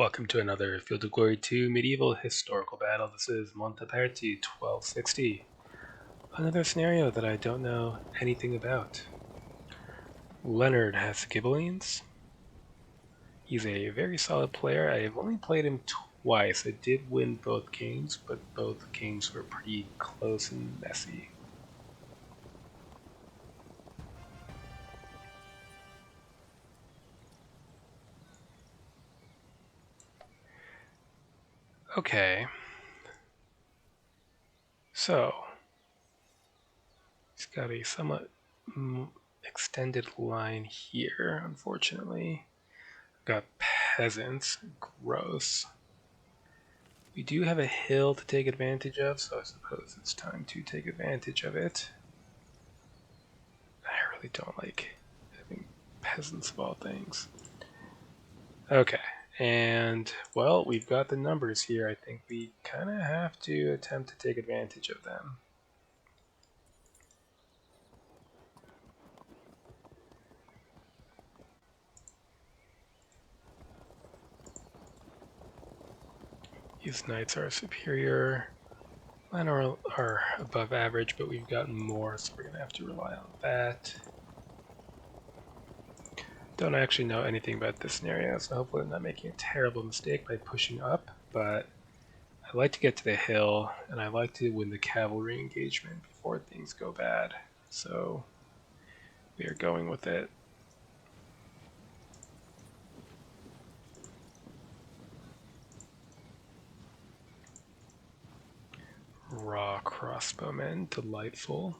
Welcome to another Field of Glory 2 medieval historical battle. This is Montaperti 1260. Another scenario that I don't know anything about. Leonard has Ghibellines. He's a very solid player. I have only played him twice. I did win both games, but both games were pretty close and messy. Okay. So, he's got a somewhat extended line here, unfortunately. Got peasants. Gross. We do have a hill to take advantage of, so I suppose it's time to take advantage of it. I really don't like having peasants of all things. Okay, and well, we've got the numbers here. I think we kind of have to attempt to take advantage of them. These knights are superior. Mine are above average, but we've gotten more, so we're going to have to rely on that. Don't actually know anything about this scenario, so hopefully I'm not making a terrible mistake by pushing up, but I like to get to the hill, and I like to win the cavalry engagement before things go bad, so we are going with it. Raw crossbowmen, delightful.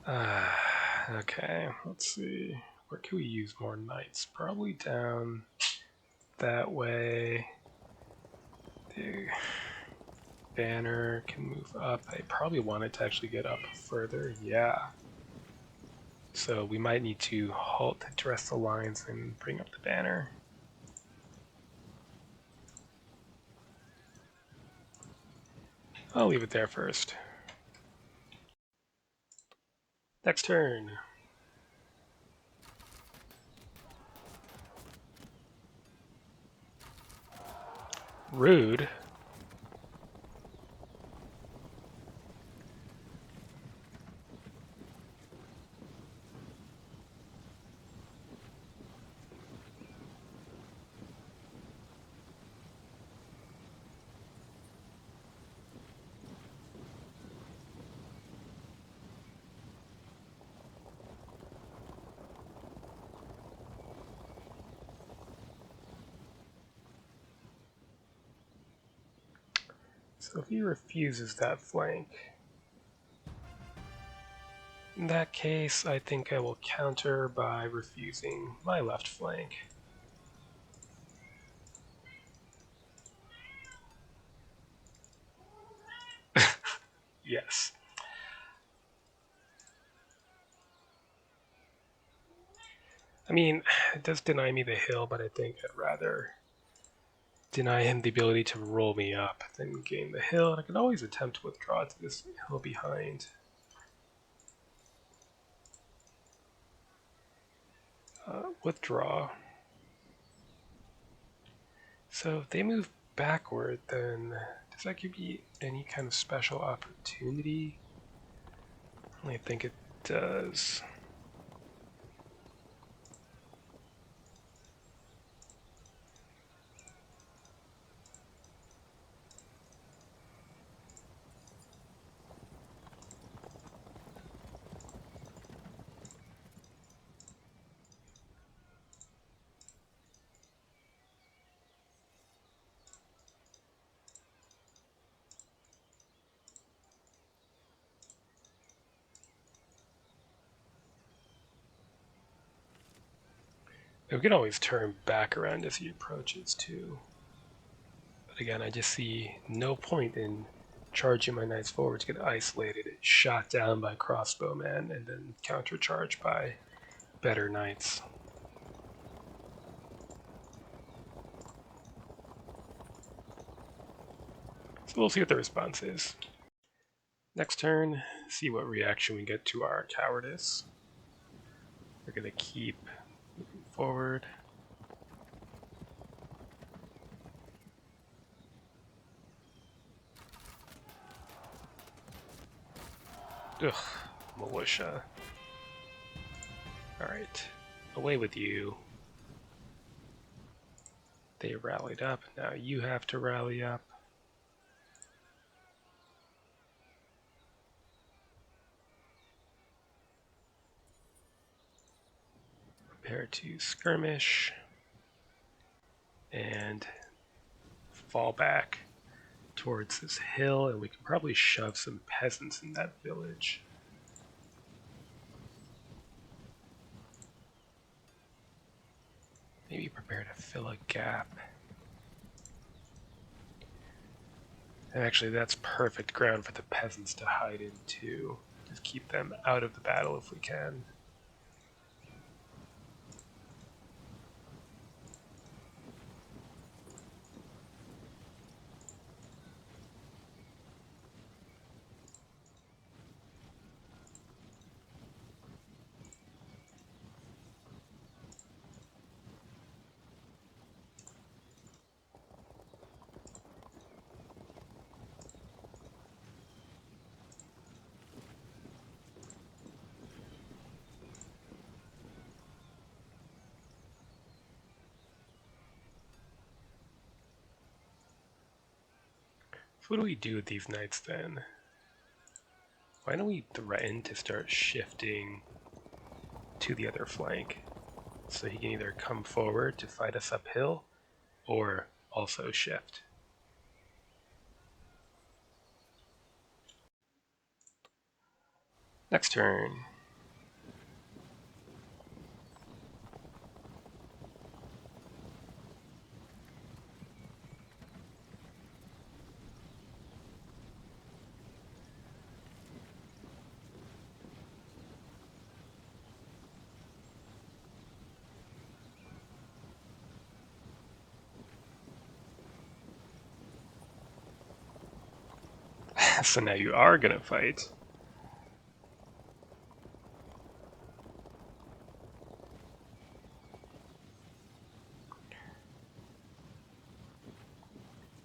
Okay, let's see. Where can we use more knights? Probably down that way. The banner can move up. I probably want it to actually get up further. Yeah. So we might need to halt to dress the lines and bring up the banner. I'll leave it there first. Next turn. Rude. So if he refuses that flank, in that case, I think I will counter by refusing my left flank. Yes. I mean, it does deny me the hill, but I think I'd rather deny him the ability to roll me up than gain the hill, and I can always attempt to withdraw to this hill behind. Withdraw. So if they move backward, then does that give me any kind of special opportunity? I think it does. We can always turn back around as he approaches too. But again, I just see no point in charging my knights forward to get isolated, shot down by crossbowmen, and then countercharged by better knights. So we'll see what the response is. Next turn, see what reaction we get to our cowardice. We're going to keep moving forward. Ugh, militia. Alright, away with you. They rallied up, now you have to rally up. Prepare to skirmish. And fall back towards this hill, and we can probably shove some peasants in that village. Maybe prepare to fill a gap. And actually, that's perfect ground for the peasants to hide into. Just keep them out of the battle if we can. So what do we do with these knights then? Why don't we threaten to start shifting to the other flank? So he can either come forward to fight us uphill, or also shift. Next turn. So now you are gonna fight.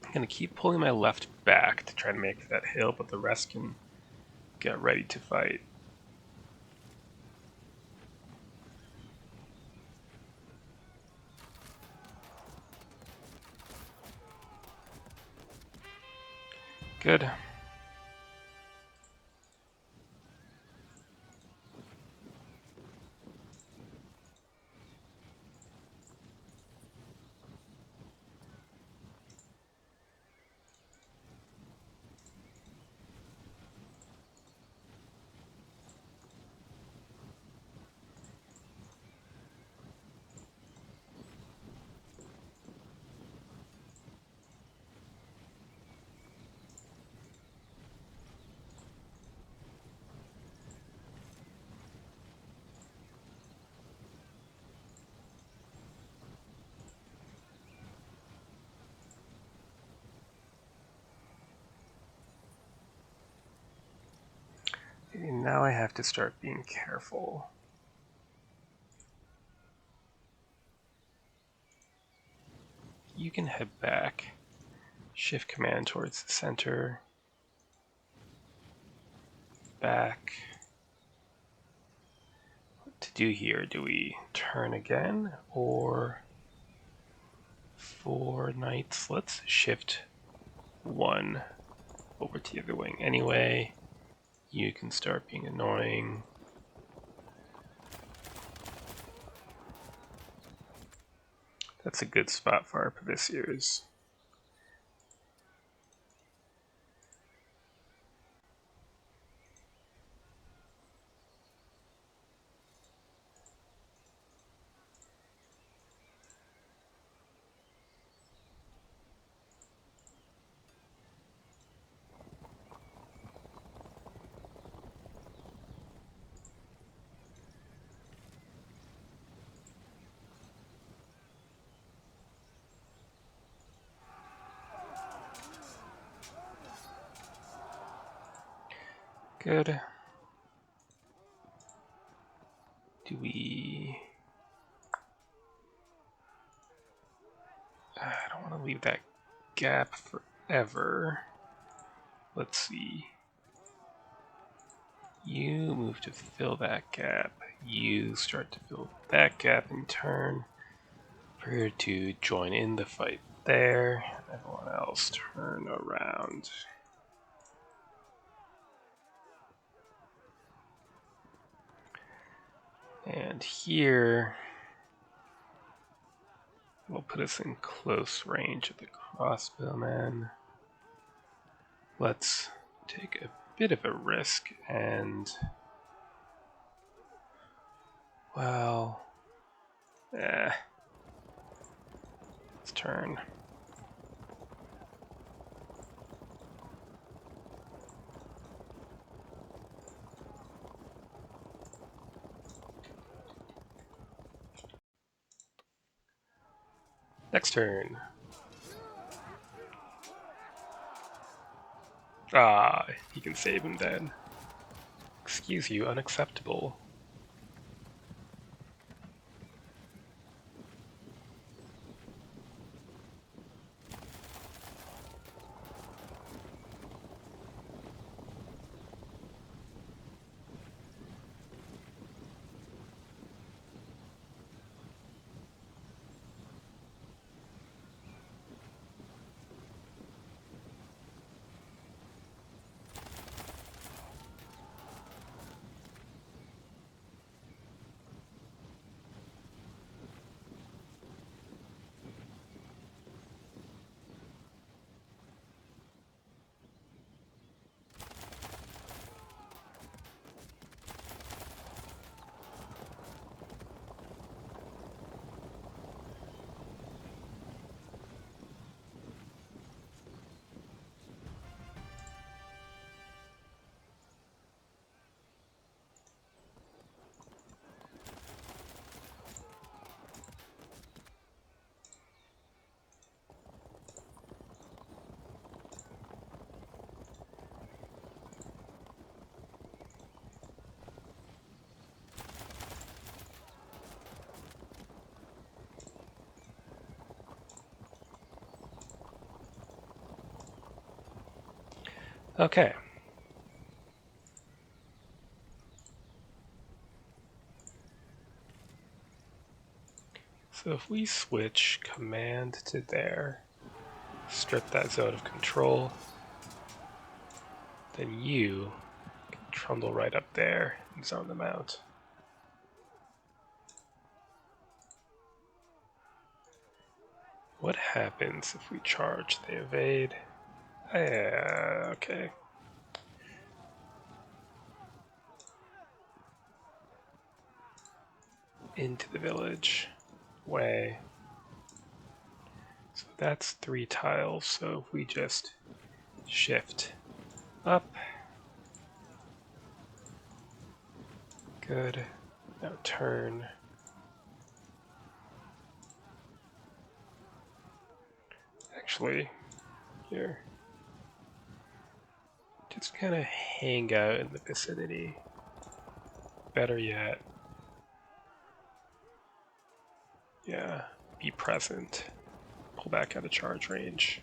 I'm gonna keep pulling my left back to try to make that hill, but the rest can get ready to fight. Good. And now I have to start being careful. You can head back. Shift command towards the center. Back. What to do here? Do we turn again? Or 4 knights? Let's shift 1 over to the other wing anyway. You can start being annoying. That's a good spot for our Paviciers. Good. Do we... I don't want to leave that gap forever. Let's see. You move to fill that gap. You start to fill that gap in turn. Prepare to join in the fight there. Everyone else turn around. And here, we'll put us in close range of the crossbowman. Let's take a bit of a risk and, well, let's turn. Next turn. Ah, he can save him then. Excuse you, unacceptable. Okay. So if we switch command to there, strip that zone of control, then you can trundle right up there and zone them out. What happens if we charge? They evade. Okay. Into the village. Way. So that's 3 tiles, so if we just shift up. Good. Now turn. Actually, here. Just kind of hang out in the vicinity. Better yet, yeah, be present. Pull back out of charge range.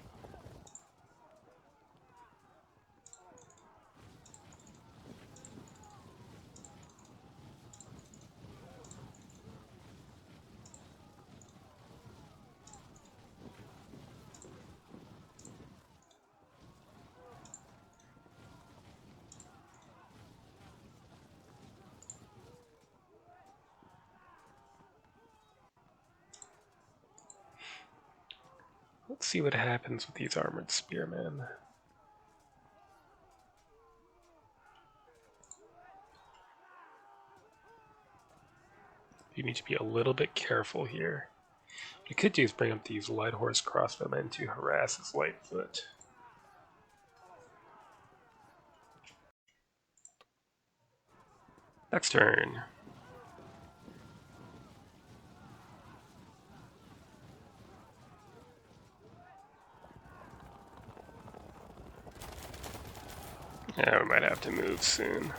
Let's see what happens with these armored spearmen. You need to be a little bit careful here. What you could do is bring up these light horse crossbowmen to harass his Lightfoot. Next turn. Yeah, we might have to move soon.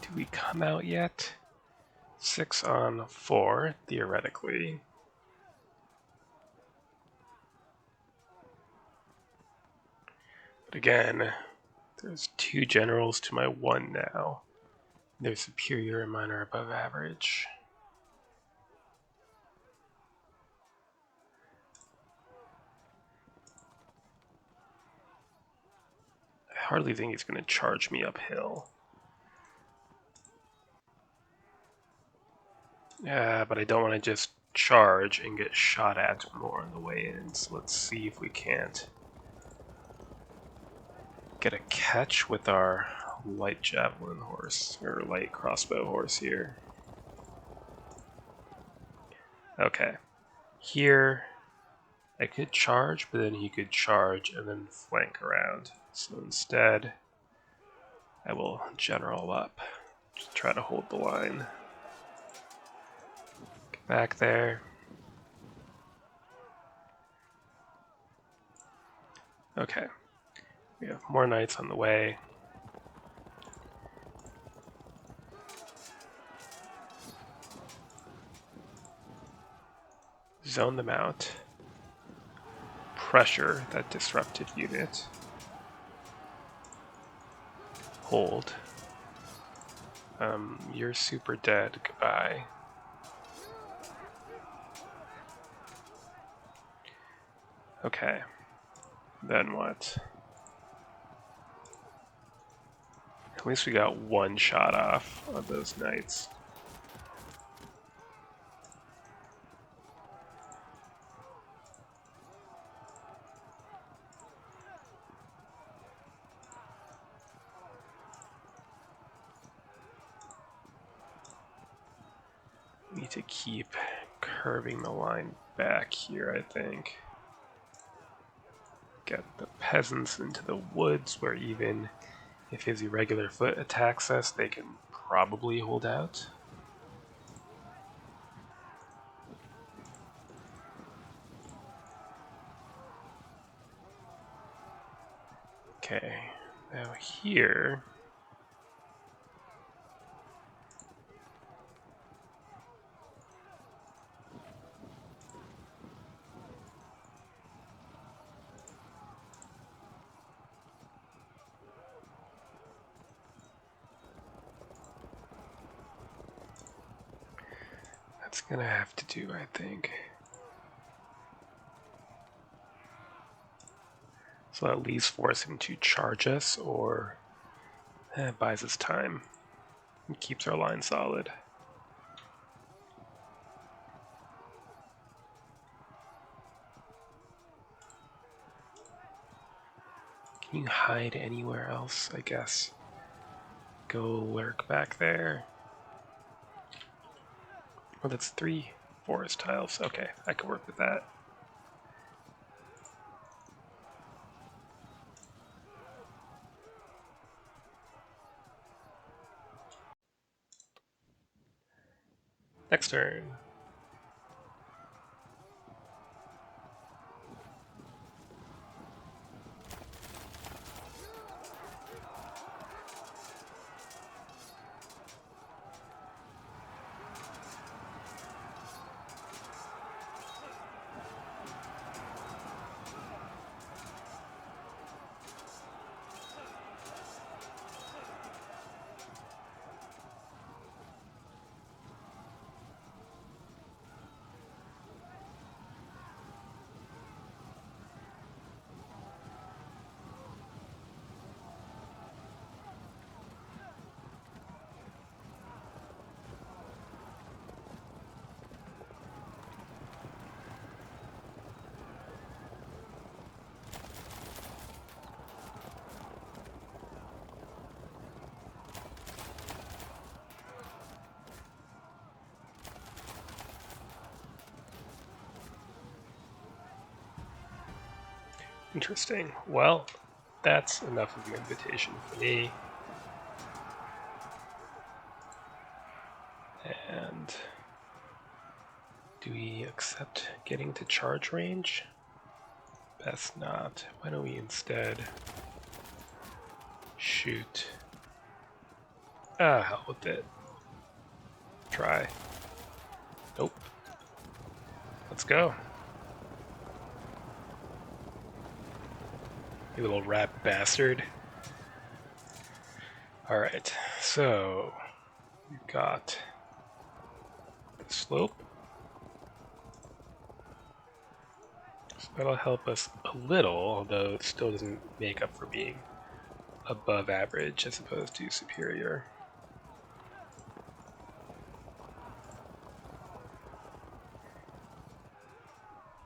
Do we come out yet? 6 on 4, theoretically. But again, there's 2 generals to my 1 now. They're superior and mine are above average. I hardly think he's going to charge me uphill. Yeah, but I don't want to just charge and get shot at more on the way in, so let's see if we can't get a catch with our light javelin horse, or light crossbow horse here. Okay. Here, I could charge, but then he could charge and then flank around. So instead, I will general up. Just try to hold the line. Get back there. Okay. We have more knights on the way. Zone them out. Pressure that disrupted unit. Hold. You're super dead. Goodbye. Okay. Then what? At least we got 1 shot off of those knights. Need to keep curving the line back here, I think. Get the peasants into the woods where even if his irregular foot attacks us, they can probably hold out. Okay, now here... That's gonna have to do, I think. So at least force him to charge us, or buys us time and keeps our line solid. Can you hide anywhere else, I guess? Go lurk back there. Oh, that's 3 forest tiles. Okay, I can work with that. Next turn. Interesting. Well, that's enough of an invitation for me. And do we accept getting to charge range? Best not. Why don't we instead shoot Ah, hell with it. Try. Nope. Let's go. You little rat bastard. Alright, so we've got the slope. So that'll help us a little, although it still doesn't make up for being above average as opposed to superior.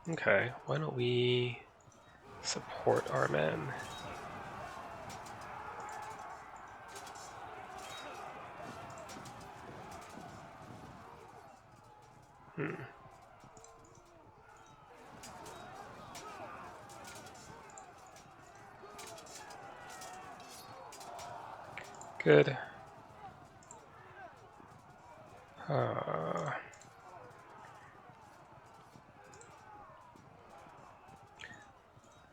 Okay, why don't we support our men? Good.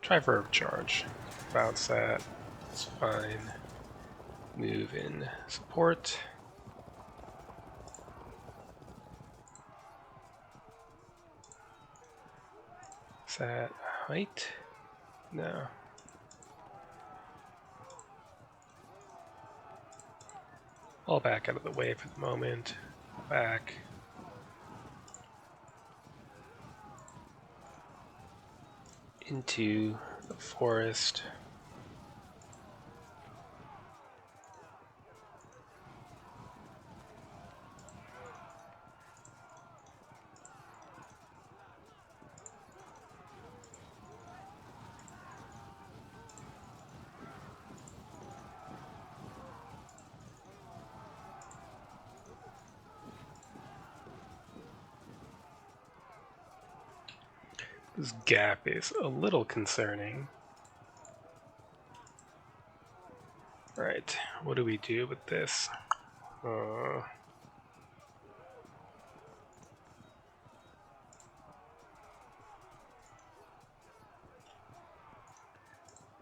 Try for a charge. Bounce that. It's fine. Move in support. Is that height? No. All back out of the way for the moment. Back. Into the forest. This gap is a little concerning. Right, what do we do with this?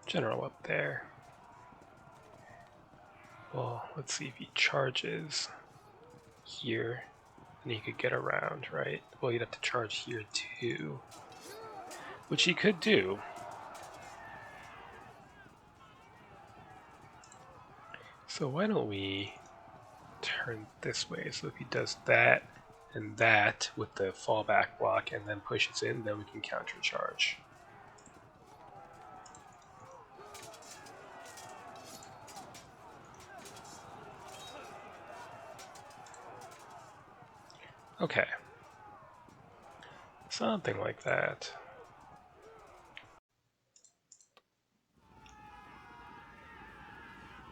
General up there. Well, let's see if he charges here, and he could get around, right? Well, you'd have to charge here too, which he could do. So why don't we turn this way? So if he does that and that with the fallback block and then pushes in, then we can countercharge. Okay. Something like that.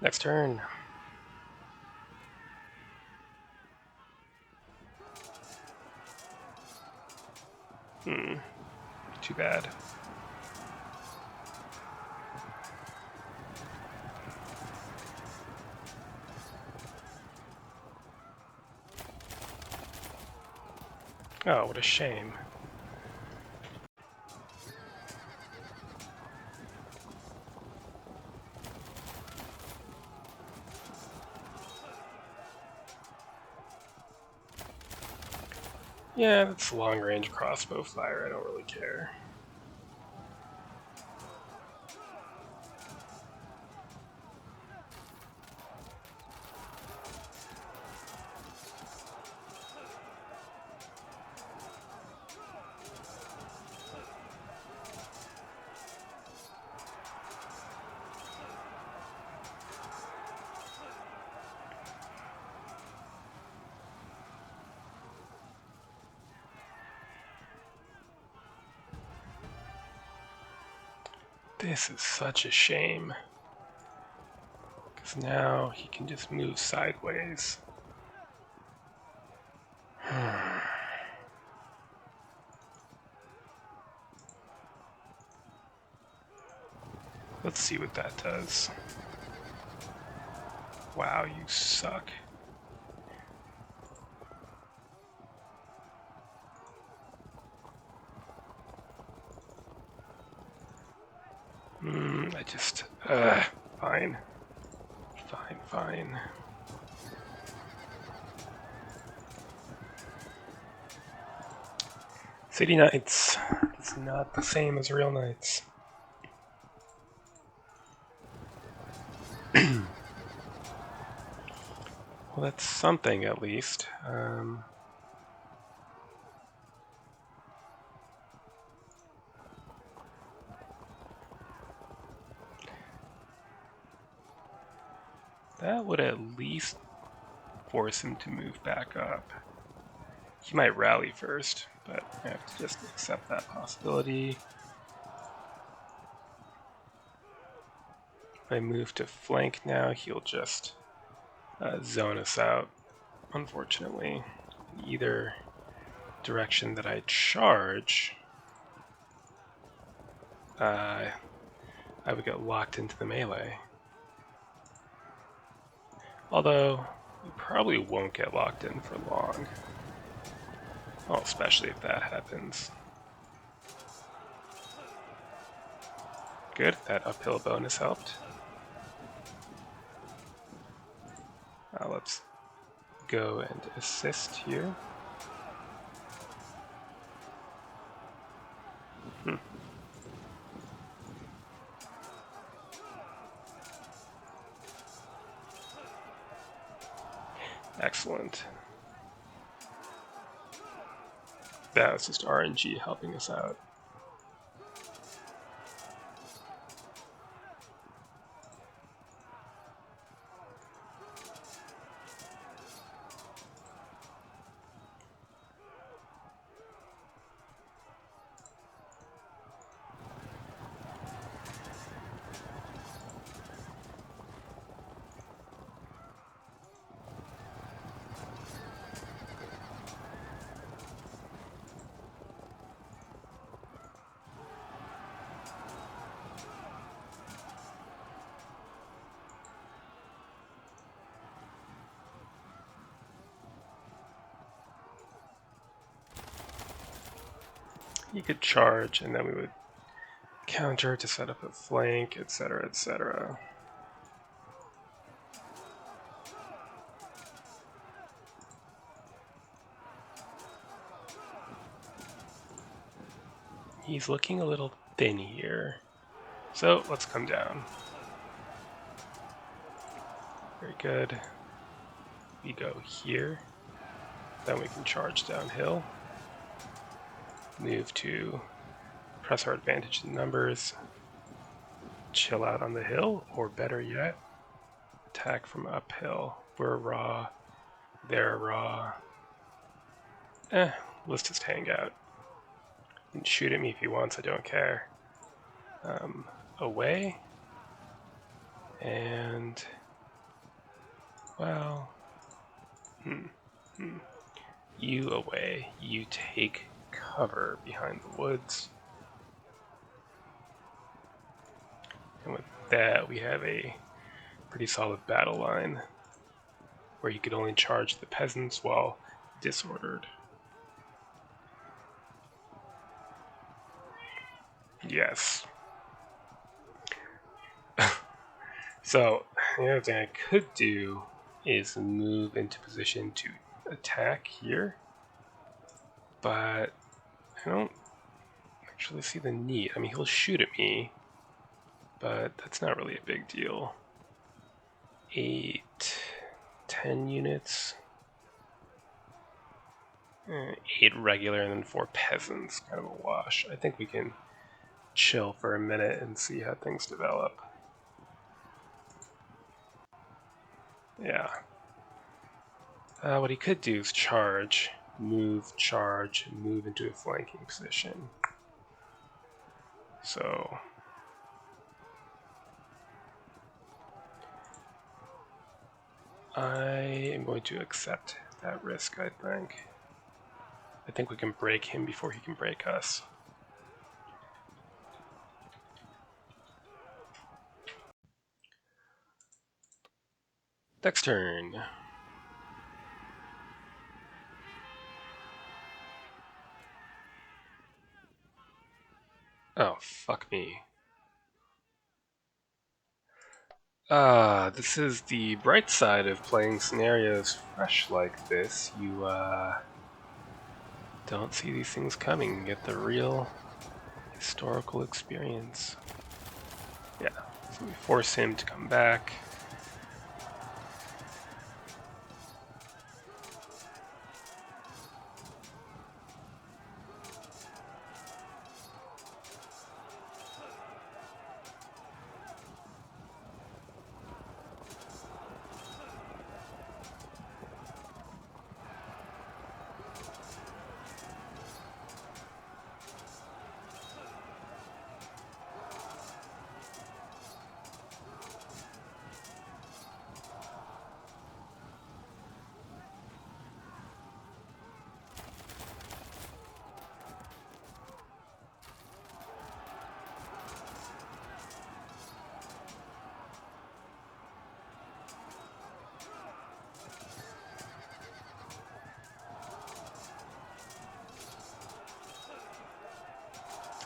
Next turn. Too bad. Oh, what a shame. Yeah, that's long-range crossbow fire. I don't really care. This is such a shame. Because now he can just move sideways. Let's see what that does. Wow, you suck. Fine. Fine. City Knights. It's not the same as real knights. Well, that's something at least. That would at least force him to move back up. He might rally first, but I have to just accept that possibility. If I move to flank now, he'll just zone us out, unfortunately. Either direction that I charge, I would get locked into the melee. Although, we probably won't get locked in for long. Well, especially if that happens. Good, that uphill bonus helped. Let's go and assist here. Excellent. That was just RNG helping us out. He could charge, and then we would counter to set up a flank, etc., etc. He's looking a little thin here, so let's come down. Very good. We go here, then we can charge downhill. Move to press our advantage in numbers, chill out on the hill, or better yet, attack from uphill. We're raw, they're raw. Let's just hang out. You can shoot at me if he wants, I don't care. Away. And, well, you away. You take cover behind the woods. And with that, we have a pretty solid battle line where you could only charge the peasants while disordered. Yes. So, the other thing I could do is move into position to attack here, but I don't actually see the need. I mean, he'll shoot at me, but that's not really a big deal. 8, 10 units. 8 regular and then 4 peasants, kind of a wash. I think we can chill for a minute and see how things develop. Yeah. What he could do is charge, move into a flanking position. So I am going to accept that risk, I think. I think we can break him before he can break us. Next turn. Oh, fuck me. This is the bright side of playing scenarios fresh like this. Don't see these things coming. Get the real historical experience. Yeah, so we force him to come back.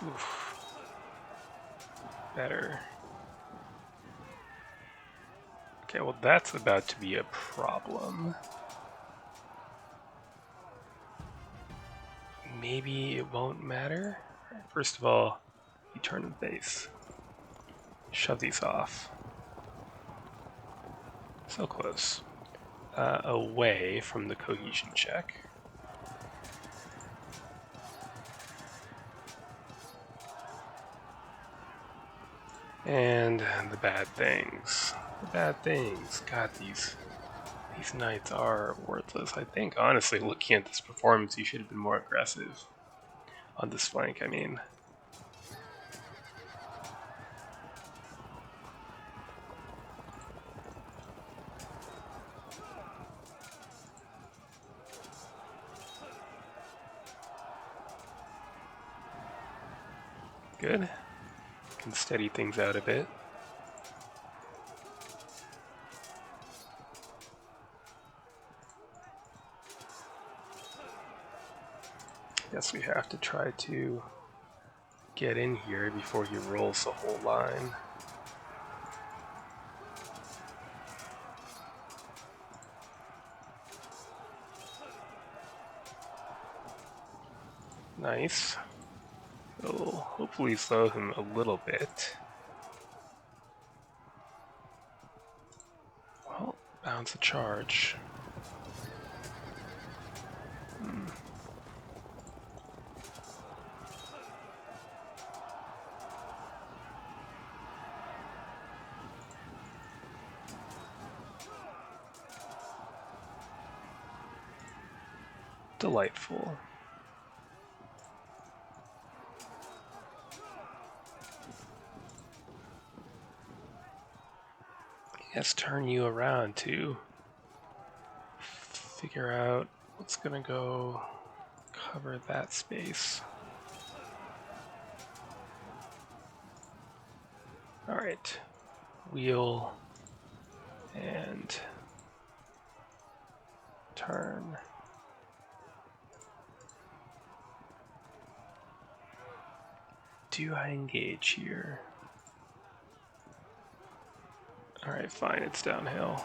Oof. Better. Okay, well that's about to be a problem. Maybe it won't matter. First of all, you turn the base. Shove these off. So close. Away from the cohesion check. And the bad things. The bad things. God, these knights are worthless. I think, honestly, looking at this performance, you should have been more aggressive. On this flank, I mean. Good. Can steady things out a bit. Guess we have to try to get in here before he rolls the whole line. Nice. It'll hopefully slow him a little bit. Well, bounce a charge. Delightful. Let's turn you around to figure out what's gonna go cover that space. Alright. Wheel and turn. Do I engage here? Alright, fine, it's downhill.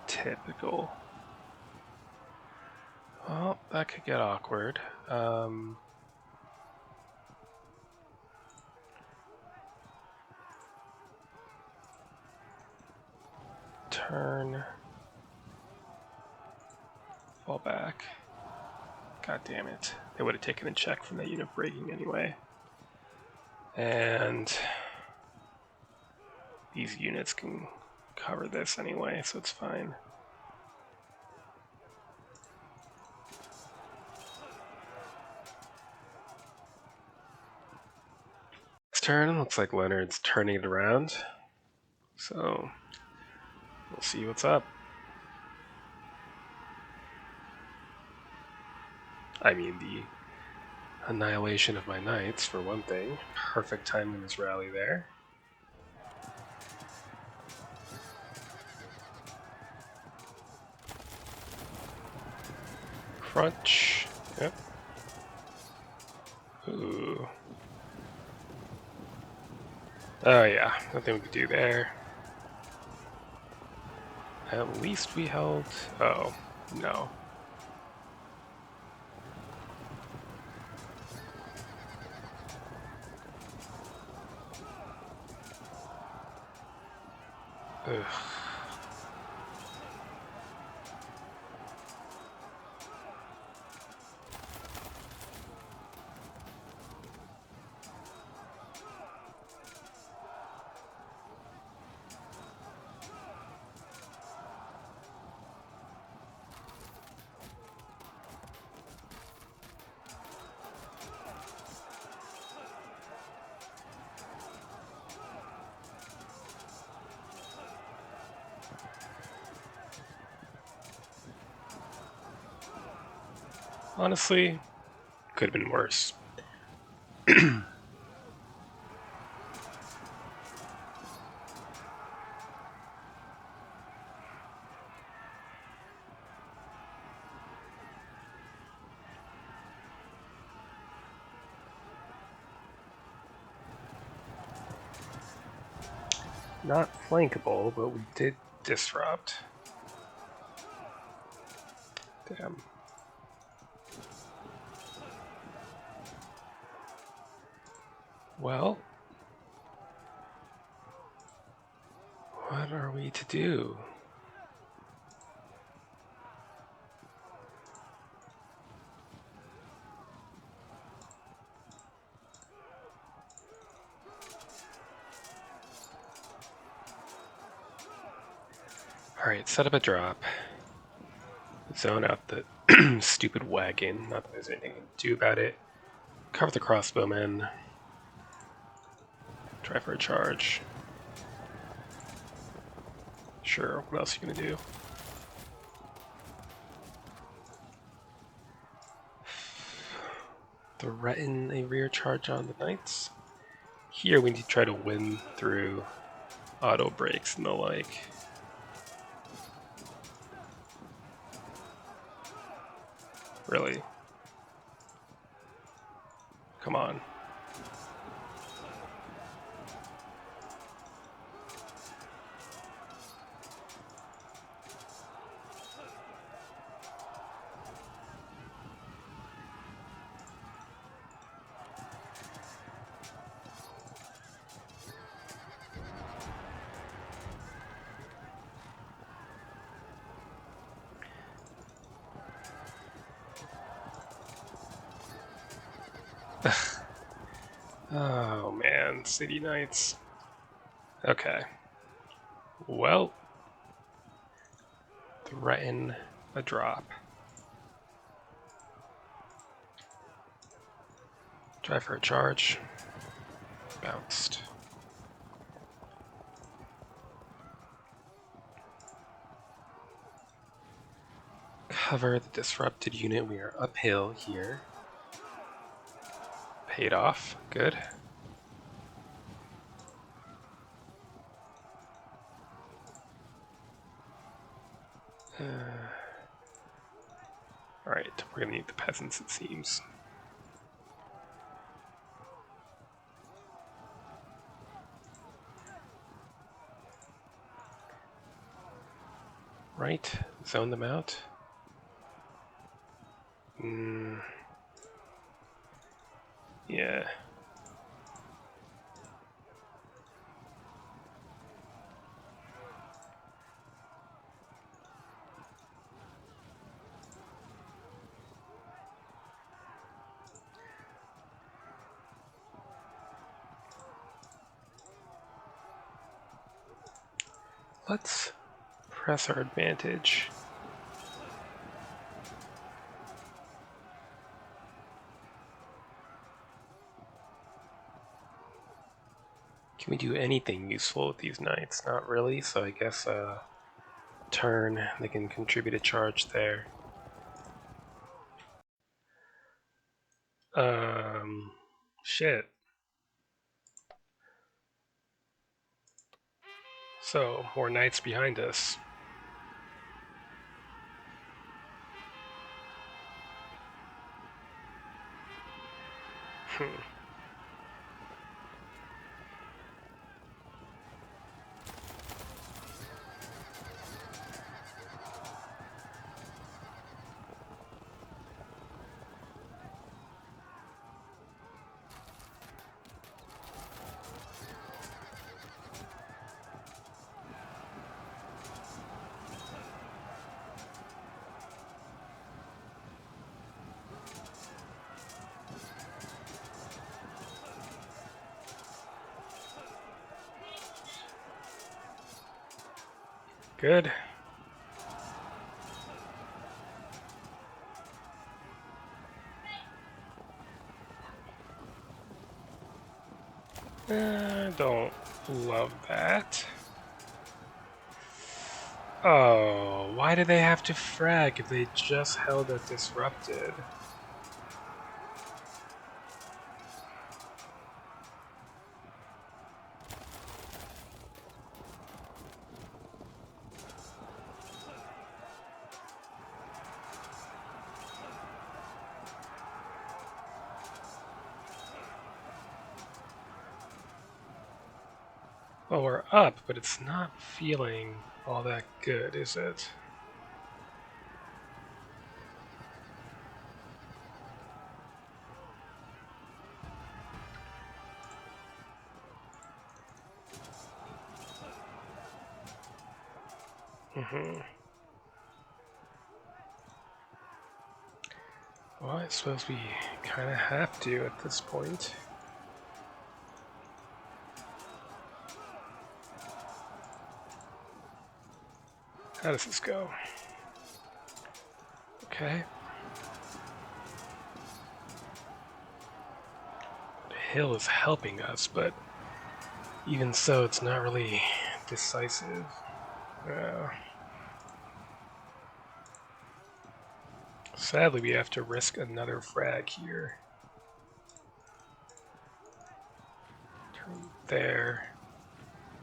Typical. Well, that could get awkward. Turn. Fall back. God damn it. They would have taken a check from that unit breaking anyway. And these units can cover this anyway, so it's fine. This turn, looks like Leonard's turning it around. So, we'll see what's up. I mean, the annihilation of my knights, for one thing. Perfect time in his rally there. Crunch. Yep. Ooh. Oh yeah, nothing we could do there. At least we held... Oh, no. Ugh. Honestly, could have been worse. Not flankable, but we did disrupt. Damn. Well, what are we to do? Alright, set up a drop. Zone out the stupid wagon. Not that there's anything to do about it. Cover the crossbowmen. Try for a charge. Sure, what else are you gonna do? Threaten a rear charge on the knights. Here we need to try to win through auto breaks and the like. Really? Come on. Oh man, City Knights. Okay. Well, threaten a drop. Try for a charge. Bounced. Cover the disrupted unit. We are uphill here. Paid off. Good. Alright, we're gonna need the peasants, it seems. Right, zone them out. Yeah. Let's press our advantage. Can we do anything useful with these knights? Not really, so I guess turn, they can contribute a charge there. Shit. So, more knights behind us. Good. Don't love that. Oh, why do they have to frag if they just held it disrupted? Well, we're up, but it's not feeling all that good, is it? Well, I suppose we kind of have to at this point. How does this go? Okay. The hill is helping us, but even so, it's not really decisive. Sadly, we have to risk another frag here. Turn there.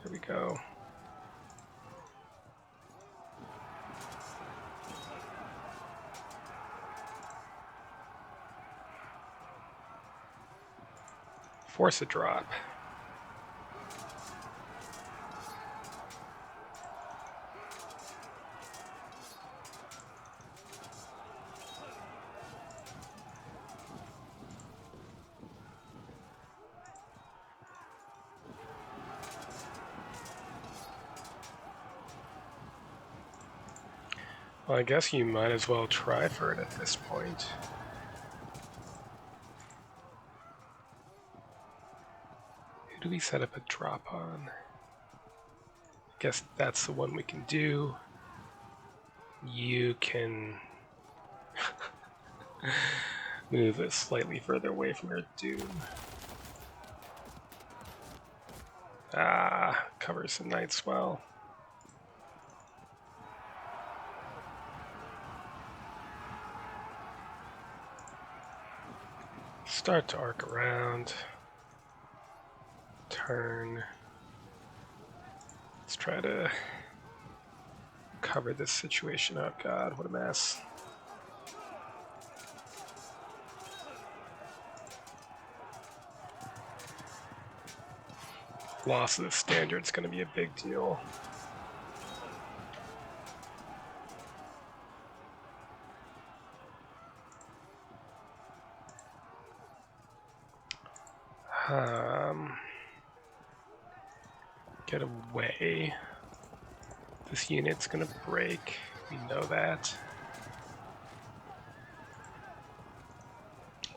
There we go. Force a drop. Well, I guess you might as well try for it at this point. Who do we set up a drop on? I guess that's the one we can do. You can move it slightly further away from your doom. Ah, covers the knights well. Start to arc around. Turn. Let's try to cover this situation. Oh god, what a mess. Loss of the standard's going to be a big deal. Get away. This unit's gonna break. We know that.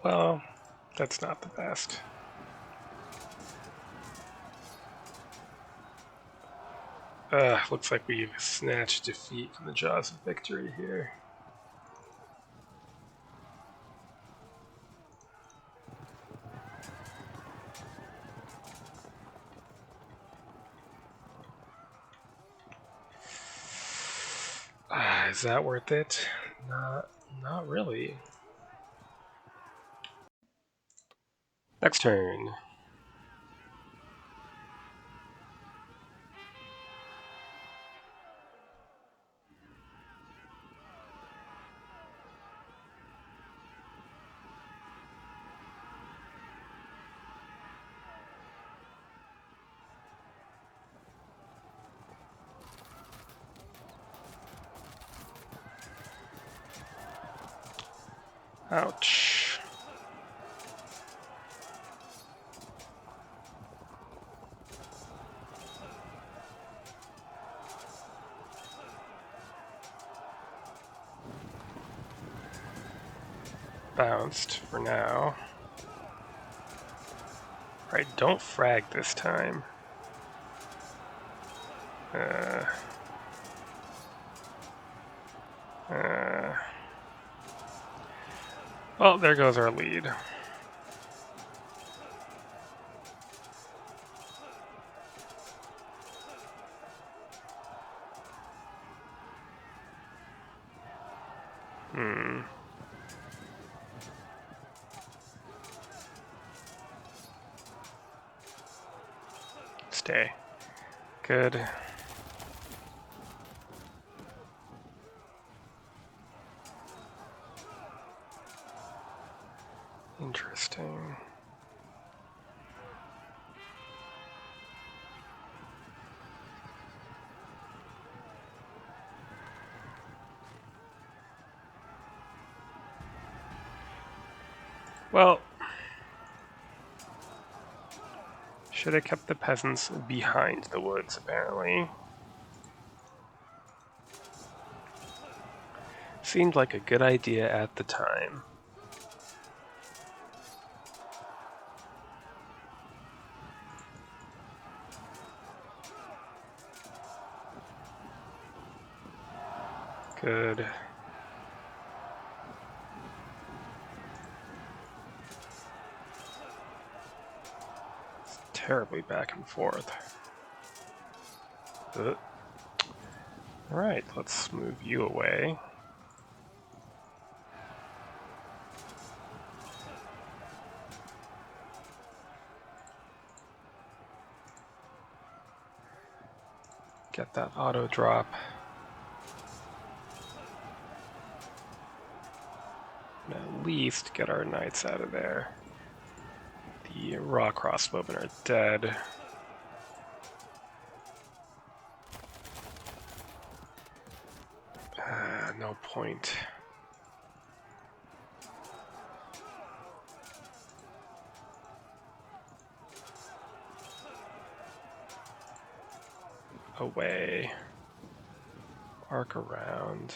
Well, that's not the best. Looks like we've snatched defeat from the jaws of victory here. Is that worth it? Not really. Next turn. Ouch. Bounced for now. Alright, don't frag this time. Well, there goes our lead. Stay. Good. Interesting. Well, should have kept the peasants behind the woods, apparently. Seemed like a good idea at the time. Good. It's terribly back and forth. Alright, let's move you away. Get that auto drop. And at least get our knights out of there. The raw crossbowmen are dead. No point. Away. Arc around.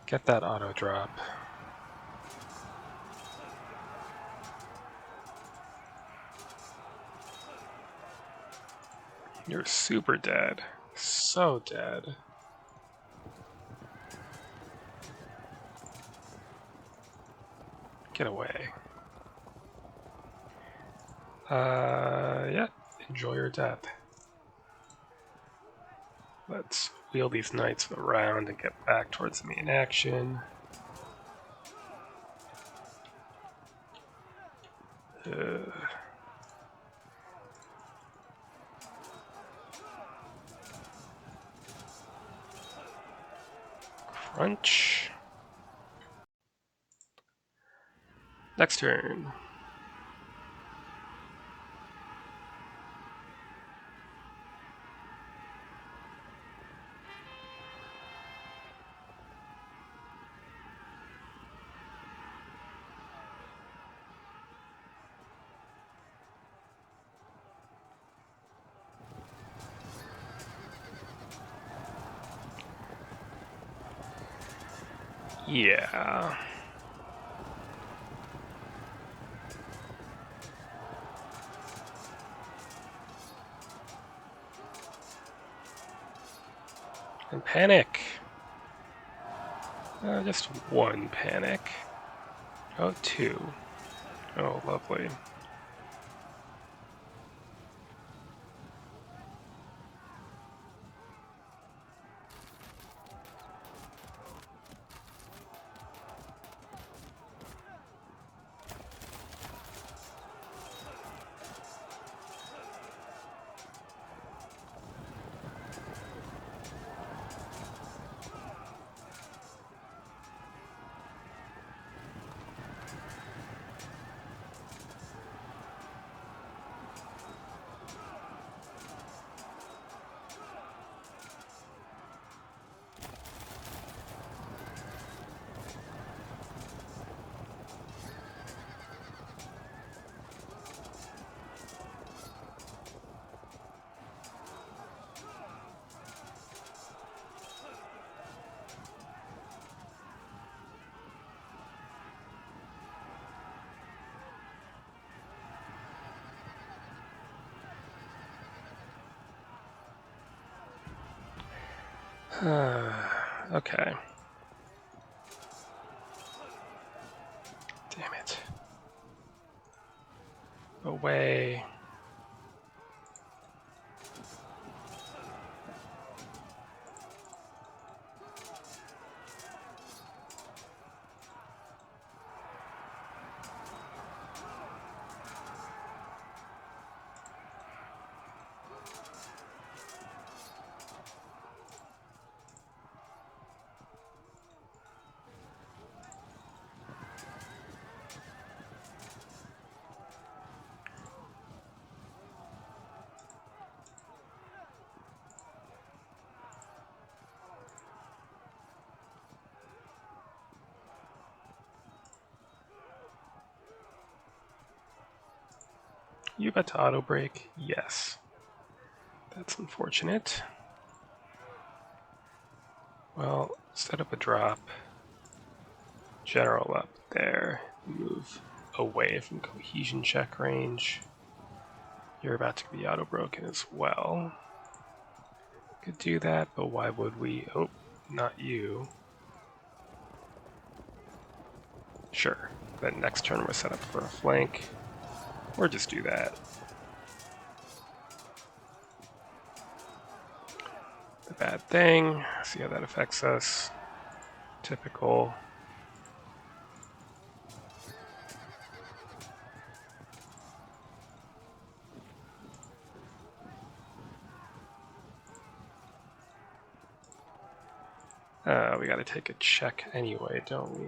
Get that auto drop. You're super dead. So dead. Get away. Yeah. Enjoy your death. Let's wheel these knights around and get back towards the main action. Crunch. Next turn. Yeah. And panic. Just one panic. Oh, two. Oh, lovely. Okay. Damn it. Away. You about to auto break? Yes. That's unfortunate. Well, set up a drop. General up there. Move away from cohesion check range. You're about to be auto broken as well. Could do that, but why would we? Oh, not you. Sure. Then next turn we're set up for a flank. Or just do that. The bad thing. See how that affects us. Typical. We gotta take a check anyway, don't we?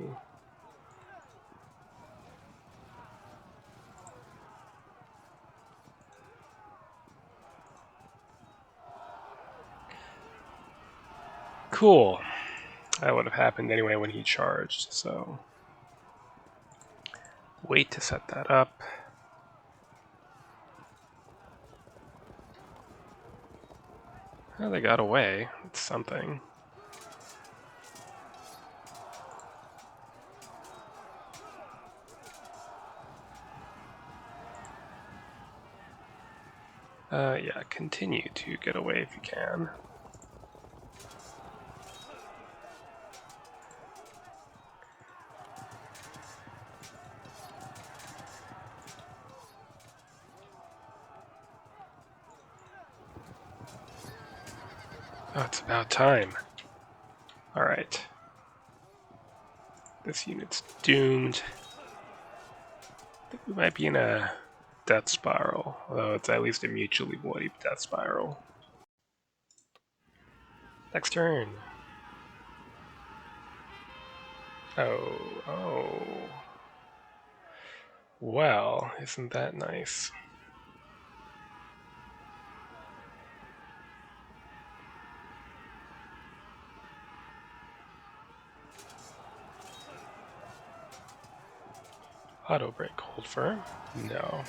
Cool. That would have happened anyway when he charged, so wait to set that up. Well, they got away. It's something. Yeah, continue to get away if you can. Oh, it's about time. Alright. This unit's doomed. I think we might be in a death spiral, although it's at least a mutually bloody death spiral. Next turn. Oh. Well, isn't that nice? Auto break, hold firm? No.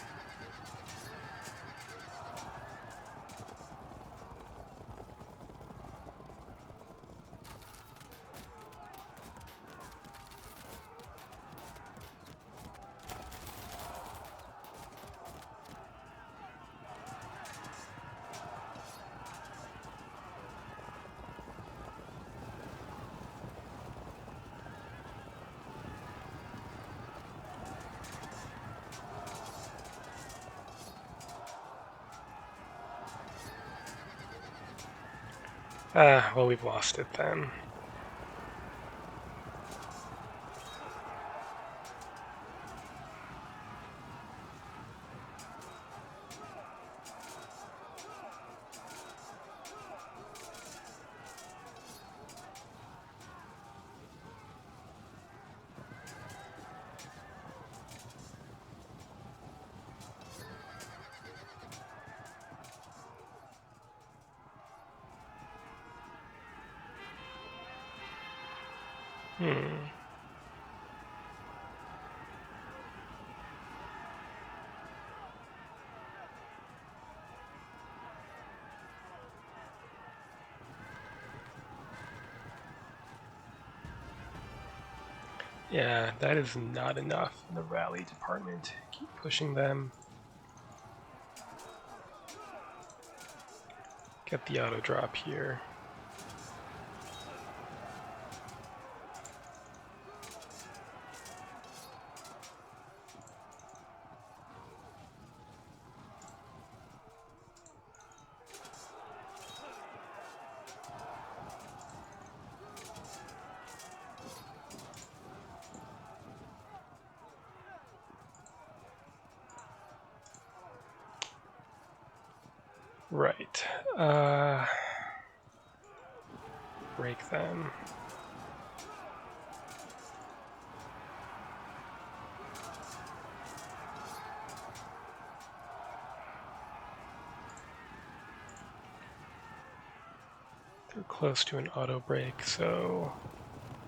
Well, we've lost it then. Yeah, that is not enough in the rally department. Keep pushing them. Get the auto drop here. Right. Break them. They're close to an auto break, so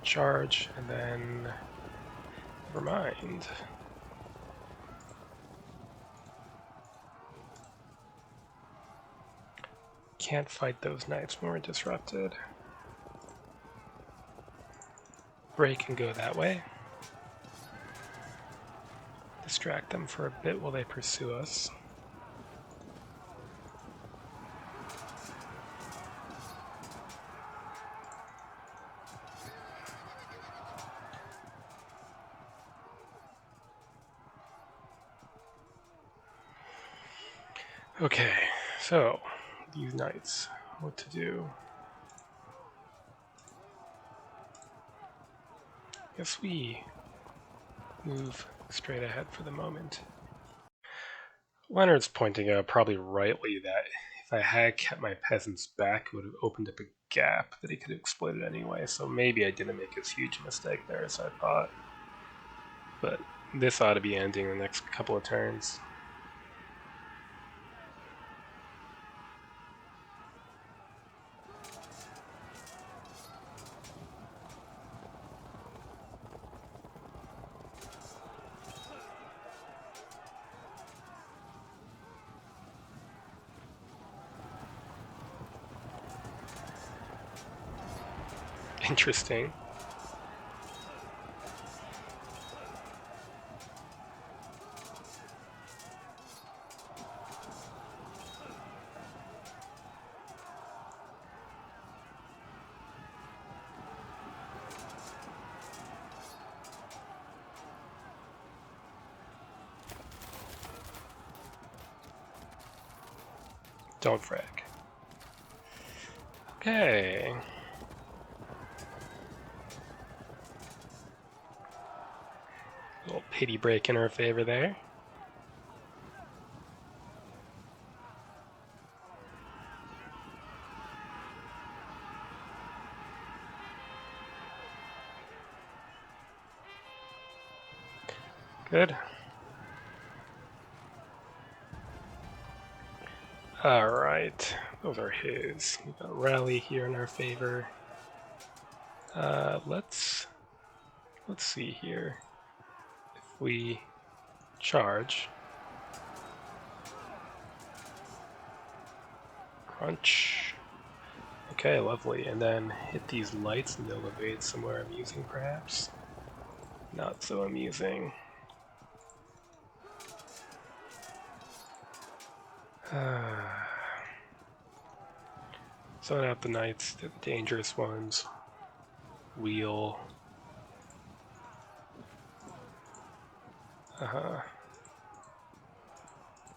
charge and then never mind. Can't fight those knights when we're disrupted. Break and go that way. Distract them for a bit while they pursue us. Okay, so these knights, what to do? Guess we move straight ahead for the moment. Leonard's pointing out, probably rightly, that if I had kept my peasants back, it would have opened up a gap that he could have exploited anyway, so maybe I didn't make as huge a mistake there as I thought. But this ought to be ending in the next couple of turns. Interesting. Don't frag. Okay. A little pity break in our favor there. Good. Alright, those are his. We've got rally here in our favor. Let's see here. If we charge, crunch. Okay, lovely. And then hit these lights and they'll evade somewhere amusing, perhaps. Not so amusing. Zone out the knights, they're the dangerous ones. Wheel.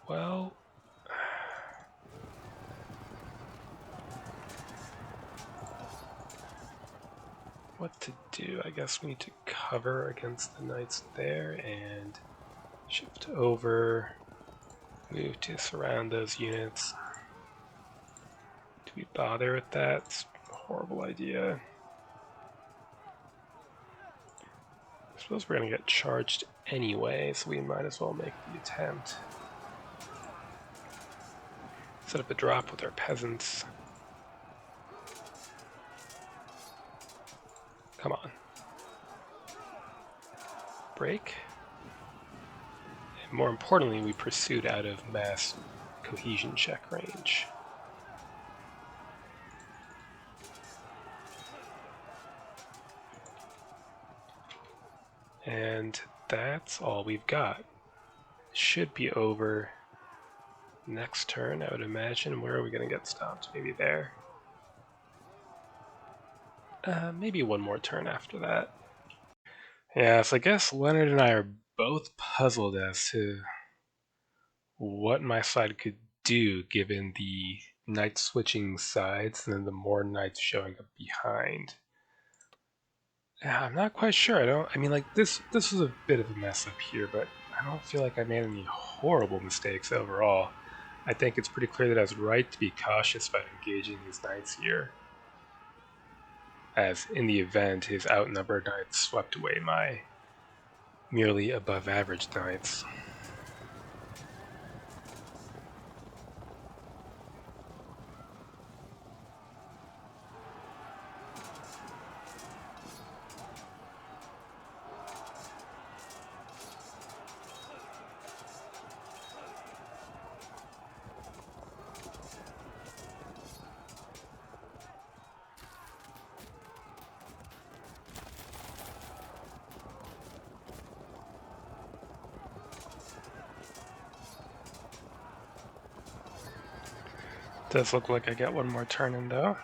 Well, what to do? I guess we need to cover against the knights there and shift over, move to surround those units. Do we bother with that? It's a horrible idea. I suppose we're going to get charged anyway, so we might as well make the attempt. Set up a drop with our peasants. Come on. Break. And more importantly, we pursued out of mass cohesion check range. And that's all we've got. Should be over next turn, I would imagine. Where are we going to get stopped? Maybe there. Maybe one more turn after that. Yeah, so I guess Leonard and I are both puzzled as to what my side could do given the knight switching sides and then the more knights showing up behind. Yeah, I'm not quite sure. I mean, like, this was a bit of a mess up here, but I don't feel like I made any horrible mistakes overall. I think it's pretty clear that I was right to be cautious about engaging these knights here, as in the event his outnumbered knights swept away my merely above average knights. Does look like I get one more turn in though.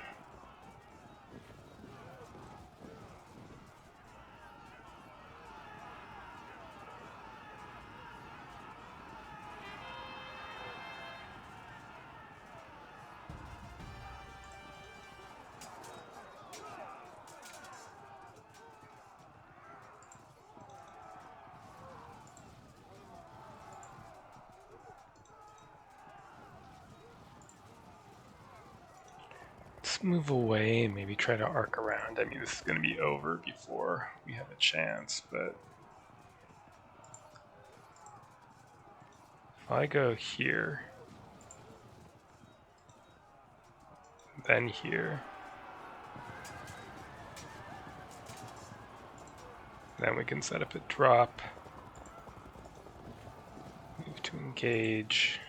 Let's move away and maybe try to arc around. I mean, this is going to be over before we have a chance, but if I go here, then here, then we can set up a drop, move to engage.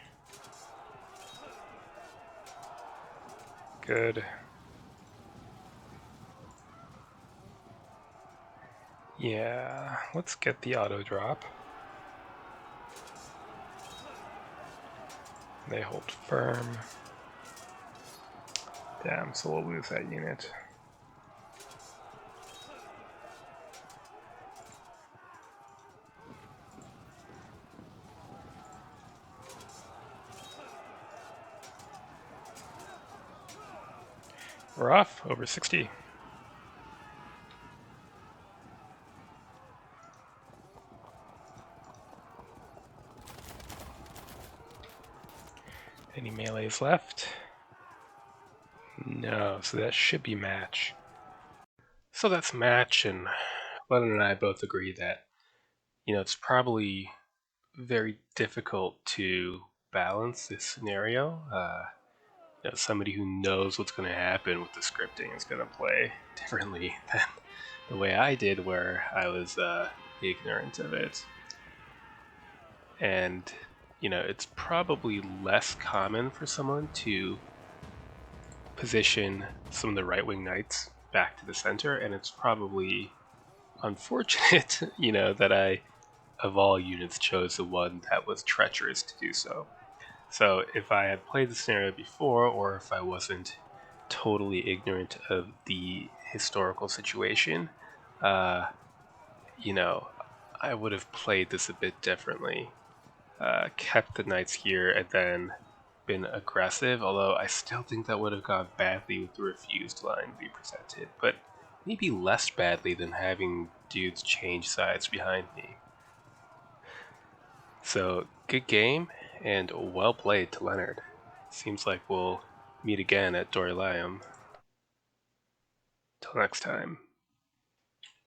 Good. Yeah, let's get the auto drop. They hold firm. Damn, so we'll lose that unit. We're off, over 60. Any melees left? No, so that should be match. So that's match, and Lennon and I both agree that, it's probably very difficult to balance this scenario. Somebody who knows what's going to happen with the scripting is going to play differently than the way I did, where I was ignorant of it. And, it's probably less common for someone to position some of the right-wing knights back to the center, and it's probably unfortunate, that I, of all units, chose the one that was treacherous to do so. So if I had played the scenario before, or if I wasn't totally ignorant of the historical situation, I would have played this a bit differently. Kept the knights here and then been aggressive, although I still think that would have gone badly with the refused line we presented, but maybe less badly than having dudes change sides behind me. So, good game, and well played to Leonard. Seems like we'll meet again at Dorylium. Till next time.